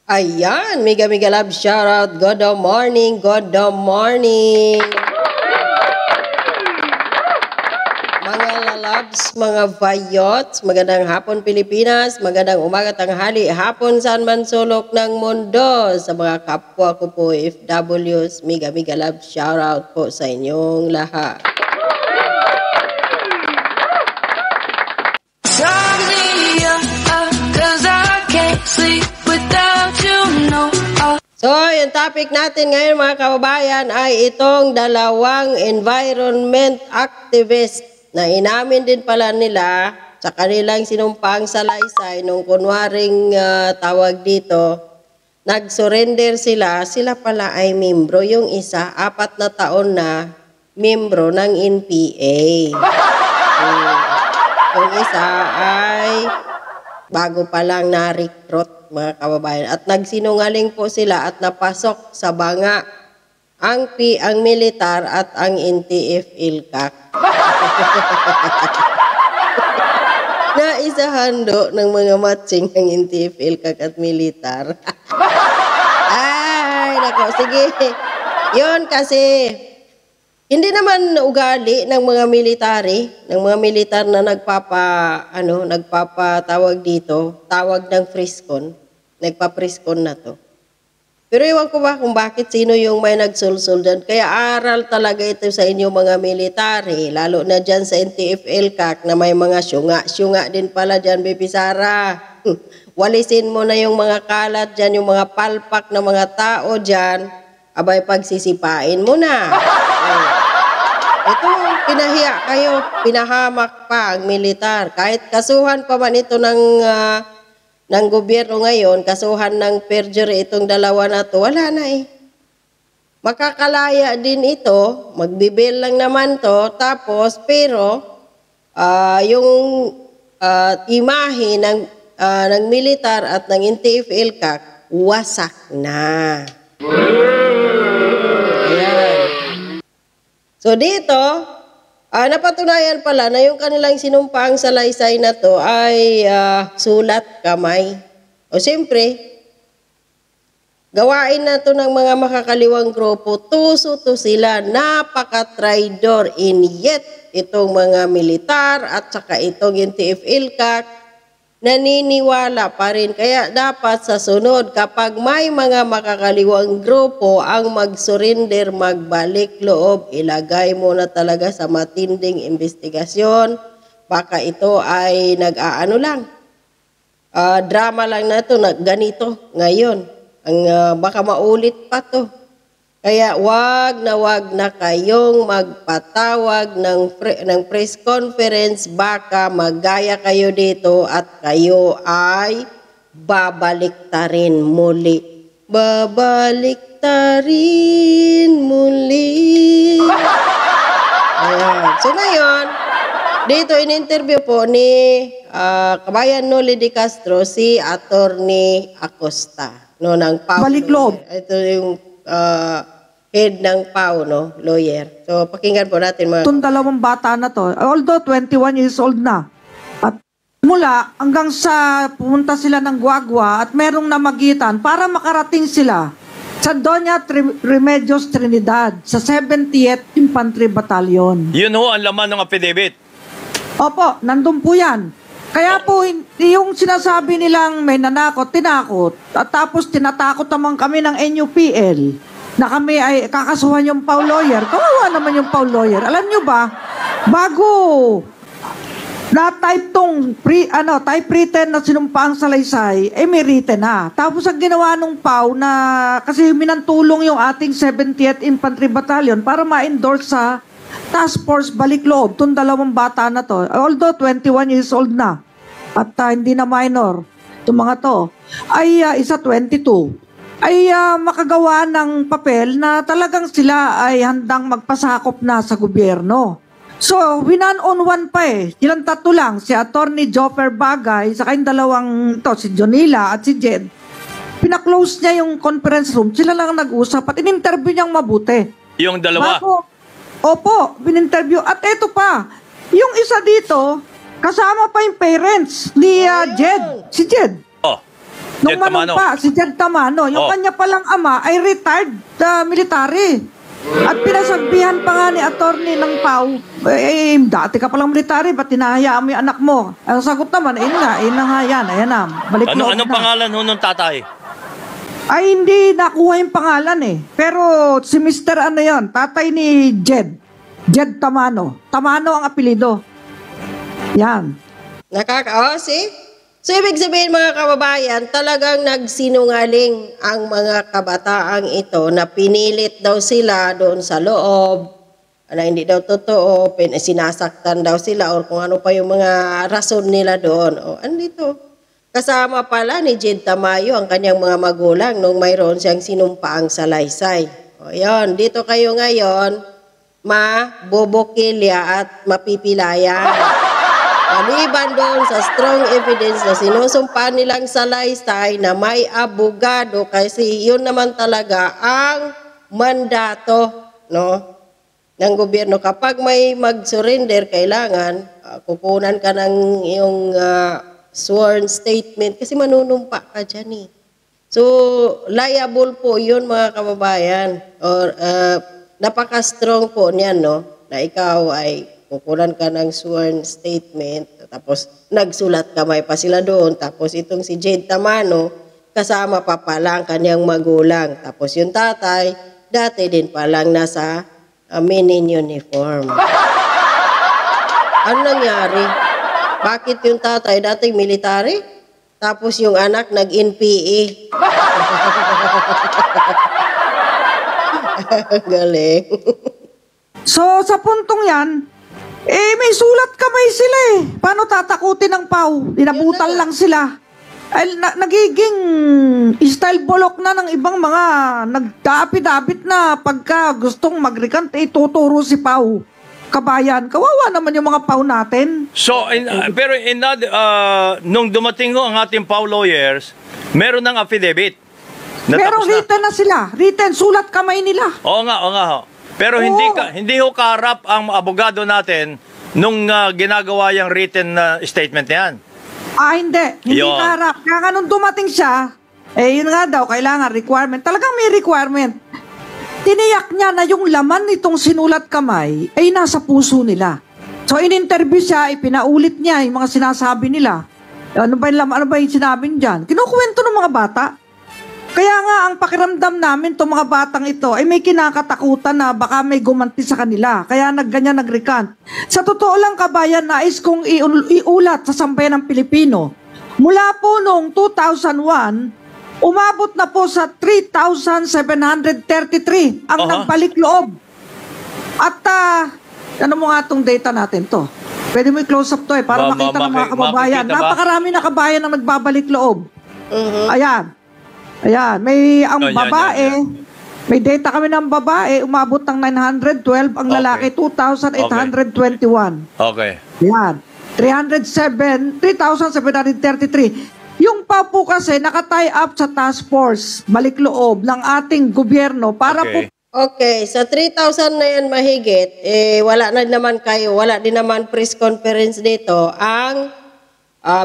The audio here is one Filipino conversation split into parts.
Ayan, mega love shoutout. Good morning, good morning. Mga lalabs, mga vayots, magandang hapon Pilipinas, magandang umaga, tanghali, hapon saan man sulok ng mundo. Sa mga kapwa ko po FWs, mega love shoutout po sa inyong lahat. So, yung topic natin ngayon mga kababayan ay itong dalawang environment activist na inamin din pala nila sa kanilang sinumpang salaysay nung kunwaring tawag dito, nag-surrender sila pala ay membro. Yung isa, 4 na taon na membro ng NPA. Yung isa ay bago pa lang na-recruit mga kababayan. At nagsinungaling po sila at napasok sa banga ang militar at ang NTF-ILCAC. Naisahando ng mga matching ng NTF-ILCAC at militar. Ay, nako, sige. Yun kasi, hindi naman ugali ng mga military, ng mga militar na nagpapatawag dito, tawag ng friskon, nagpa-friskon na to. Pero iwan ko ba kung bakit sino yung may nagsulsul dyan. Kaya aral talaga ito sa inyo mga military, lalo na dyan sa NTF-ILCAC na may mga syunga din pala dyan, Bibi Sara. Walisin mo na yung mga kalat dyan, yung mga palpak na mga tao dyan, abay pagsisipain mo na. Ito, pinahiya kayo, pinahamak pa ang militar. Kahit kasuhan pa man ito ng gobyerno ngayon, kasuhan ng perjury itong dalawa na to, wala na eh. Makakalaya din ito, magbibil lang naman to, tapos pero yung imahe ng militar at ng NTF-ILCAC, wasak na. So dito, napatunayan pala na yung kanilang sinumpang salaysay na to ay sulat kamay. O siyempre, gawain na to ng mga makakaliwang grupo, tuso to sila, napaka-traidor in yet itong mga militar at saka itong NTF-ILCAC, naniniwala pa rin. Kaya dapat sa sunod, kapag may mga makakaliwang grupo ang mag-surrender, magbalik loob, ilagay mo na talaga sa matinding investigasyon. Baka ito ay drama lang na ito, ganito ngayon. Baka maulit pa to. Kaya wag na kayong magpatawag ng press conference, baka magaya kayo dito at kayo ay babaliktarin muli. Babaliktarin muli. Ayan. So ngayon, dito in-interview po ni Kabayan Noli de Castro si Attorney Acosta. No, ng PAO. Balikloob. Ito yung head ng PAO, no? Lawyer. So, pakinggan po natin mga... Itong dalawang bata na to, although 21 years old na, at mula hanggang sa pumunta sila ng Guagua at merong namagitan para makarating sila sa Doña Remedios Trinidad sa 70th Infantry Battalion. Yun ho ang laman ng affidavit. Opo, nandun po yan. Kaya po, yung sinasabi nilang may nanakot, tinakot, at tapos tinatakot naman kami ng NUPL na kami ay kakasuhan yung PAO lawyer. Kawawa naman yung PAO lawyer. Alam nyo ba, bago na-type tong typewritten na sinumpaang salaysay, may written na. Tapos ang ginawa nung PAO na, kasi minantulong yung ating 70th Infantry Battalion para ma-endorse sa Task Force Balikloob, itong dalawang bata na to, although 21 years old na, at hindi na minor, itong mga to, ay isa 22, ay makagawa ng papel na talagang sila ay handang magpasakop na sa gobyerno. So, winan on one pa eh. Silang tatlo lang, si Attorney Joffer Bagay, saka yung dalawang to, si Jonila at si Jed. Pinaklose niya yung conference room, sila lang nag-usap at in-interview niyang mabuti. Yung dalawa? Opo, bin-interview. At eto pa, yung isa dito, kasama pa yung parents ni Jed. Si Jed. Oh. Nung Jed Tamano. manumpa, si Jed Tamano, yung Oh. kanya palang ama ay retired military. At pinasabihan pa nga ni attorney ng PAW, dati ka palang military, ba't tinahayaan mo yung anak mo? Ang sagot naman, na nga yan, ayan na, balik mo Anong na. pangalan ho nung tatay? Ay, hindi nakuha yung pangalan eh. Pero si Mr. ano yun, tatay ni Jed Tamano. Tamano ang apelido. Yan. See? So, ibig sabihin mga kababayan, talagang nagsinungaling ang mga kabataang ito na pinilit daw sila doon sa loob, na hindi daw totoo, sinasaktan daw sila or kung ano pa yung mga rason nila doon. O, andito. Kasama pala ni Jed Tamayo ang kanyang mga magulang nung mayroon siyang sinumpaang salaysay. O, yun. Dito kayo ngayon, mabobokilya at mapipilayan. Maliban doon sa strong evidence na sinusumpa nilang salaysay na may abogado kasi yun naman talaga ang mandato, no, ng gobyerno. Kapag may mag-surrender, kailangan kukunan ka ng iyong sworn statement kasi manunumpa ka dyan eh. So, liable po yun mga kababayan. Or napaka-strong po niyan, no, na ikaw ay kukunan ka ng sworn statement, tapos nagsulat kamay pa sila doon, tapos itong si Jed Tamano, kasama pa pala ang kanyang magulang. Tapos yung tatay, dati din palang nasa minin uniform. Ano nangyari? Bakit yung tatay dating military? Tapos yung anak nag-NPA. Galing. So, sa puntong yan, may sulat kamay sila eh. Paano tatakutin ng PAW? Dinabutan lang sila. Ay, nagiging style bulok na ng ibang mga nagdapit-dapit na pagka gustong mag-recant, tuturo si PAW. Kabayan, kawawa naman yung mga PAW natin. So, nung dumating ho ang ating PAW lawyers, meron ng affidavit. Pero written na sila. Written, sulat kamay nila. Oo nga ho. Pero hindi ho kaharap ang abogado natin nung ginagawa yung written statement na yan. Hindi. Hindi Yun. kaharap. Kaya nga nung dumating siya, yun nga daw, kailangan requirement. Talagang may requirement. Tiniyak niya na yung laman nitong sinulat kamay ay nasa puso nila. So, in-interview siya, ipinaulit niya yung mga sinasabi nila. Ano ba yung laman? Ano ba yung sinabi niyan? Kinukuwento ng mga bata. Kaya nga, ang pakiramdam namin, itong mga batang ito, ay may kinakatakutan na baka may gumanti sa kanila. Kaya ganyan nag-recant. Sa totoo lang, kabayan, nais kong iulat sa sambayan ng Pilipino. Mula po noong 2001, umabot na po sa 3,733 ang nagbalik loob. At, ano mo nga itong data natin to? Pwede mo i-close up to para makita ng mga kababayan. Napakarami na kabayan ang nagbabalik loob. Ayan. May babae, may data kami ng babae, umabot ng 912, ang lalaki 2,821. Okay. Yan. 3,733. Yung PAW po kasi naka-tie up sa task force, balik loob ng ating gobyerno para po. Okay, sa 3,000 na yan mahigit, wala din naman press conference dito ang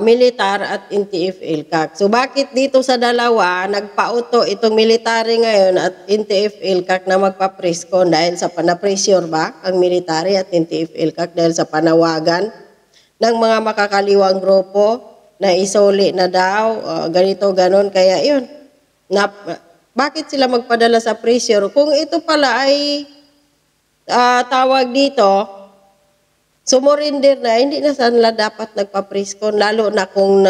militar at NTF-ILCAC. So bakit dito sa dalawa, nagpauto itong military ngayon at NTF-ILCAC na magpa-preskon dahil sa panapressure ba ang military at NTF-ILCAC dahil sa panawagan ng mga makakaliwang grupo na isoli na daw, ganito, ganon. Kaya yun, bakit sila magpadala sa pressure? Kung ito pala ay tawag dito, sumurinder na, hindi na sila dapat nagpa-preskon, lalo na kung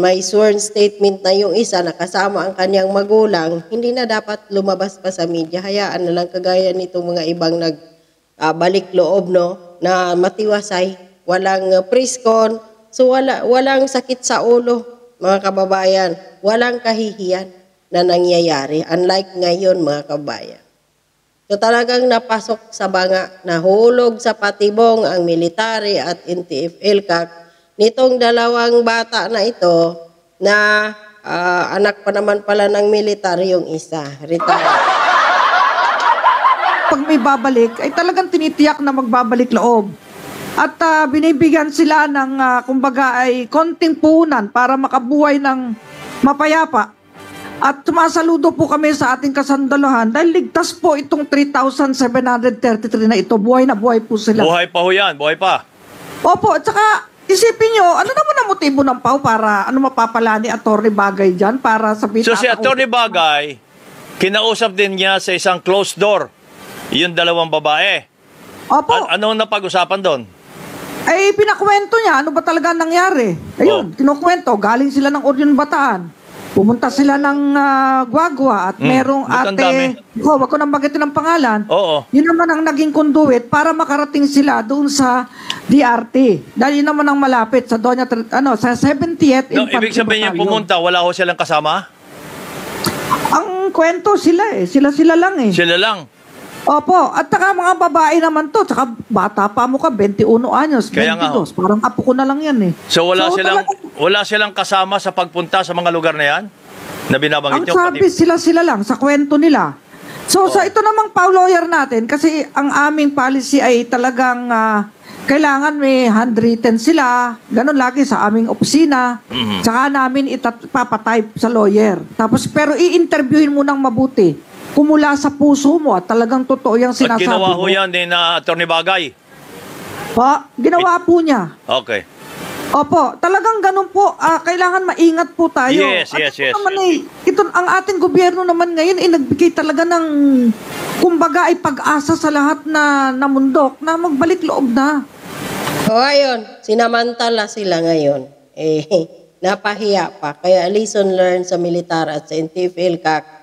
may sworn statement na yung isa na kasama ang kanyang magulang, hindi na dapat lumabas pa sa media. Hayaan na lang kagaya nitong mga ibang nagbalik loob, no, na matiwasay, walang preskon, so walang sakit sa ulo, mga kababayan, walang kahihiyan na nangyayari, unlike ngayon, mga kababayan. So talagang napasok sa banga, nahulog sa patibong ang military at NTF-ILCAC nitong dalawang bata na ito na anak pa naman pala ng military yung isa, retired. Pag may babalik, ay talagang tinitiyak na magbabalik loob. At binibigyan sila ng, kumbaga ay konting puhunan para makabuhay ng mapayapa. At sumasaludo po kami sa ating kasandaluhan dahil ligtas po itong 3,733 na ito. Buhay na buhay po sila. Buhay pa ho yan, buhay pa. Opo, at saka isipin nyo, ano naman ang motibo ng PAW para mapapala ni Atty. Bagay dyan para sa So si Atty. Bagay, kinausap din niya sa isang closed door, yung dalawang babae. Opo, Anong napag-usapan doon? ay pinakwento niya, ano ba talaga nangyari? Ayun, kinukwento, galing sila ng Orion Bataan. Pumunta sila ng Guagua at merong ba't ang dami? wag ko nang bagitin ang pangalan. Oo. Yun naman ang naging conduit para makarating sila doon sa DRT. Dahil yun naman ang malapit sa sa 70th No, Infantry ibig sabihin yung Battalion. pumunta, wala ho silang kasama? Ang kwento sila sila lang eh. Sila lang. Opo, at saka mga babae naman to, tsaka bata pa mo ka, 21 anyos, 22, Kaya nga ho. parang apo ko na lang yan eh. So talagang- wala silang kasama sa pagpunta sa mga lugar na yan? Na Ang binabanggit nyo? sabi, sila lang sa kwento nila. So, sa ito namang PAW lawyer natin, kasi ang aming policy ay talagang kailangan may handwritten sila, ganun lagi sa aming opisina, tsaka namin ipapatype sa lawyer. Tapos, pero i-interviewin mo nang mabuti. Kumula sa puso mo at talagang totoo yung At sinasabi ginawa mo. ho yan din na Atty. Bagay? Ginawa po niya. Okay. Opo, talagang ganun po. Kailangan maingat po tayo. Yes, At yes, ito yes, naman yes. ang ating gobyerno naman ngayon nagbigay talaga ng, kumbaga ay pag-asa sa lahat na namundok na magbalik loob na. O ayun, sinamantala sila ngayon. Napahiya pa. Kaya lesson learned sa militar at sa NTF-ELCAC,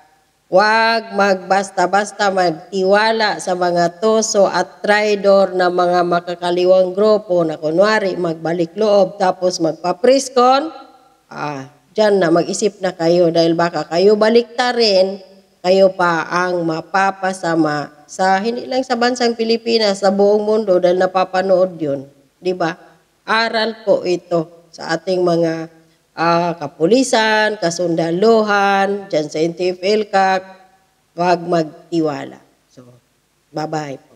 huwag magbasta-basta magtiwala sa mga toso at traidor na mga makakaliwang grupo na kunwari magbalik loob tapos magpa-priskon, dyan na mag-isip na kayo dahil baka kayo baliktarin, kayo pa ang mapapasama sa hindi lang sa bansang Pilipinas, sa buong mundo dahil napapanood yun. Di ba? Aral po ito sa ating mga kapulisan, kasundaluhan, dyan sa NTF-ELCAC, huwag magtiwala. So, bye-bye.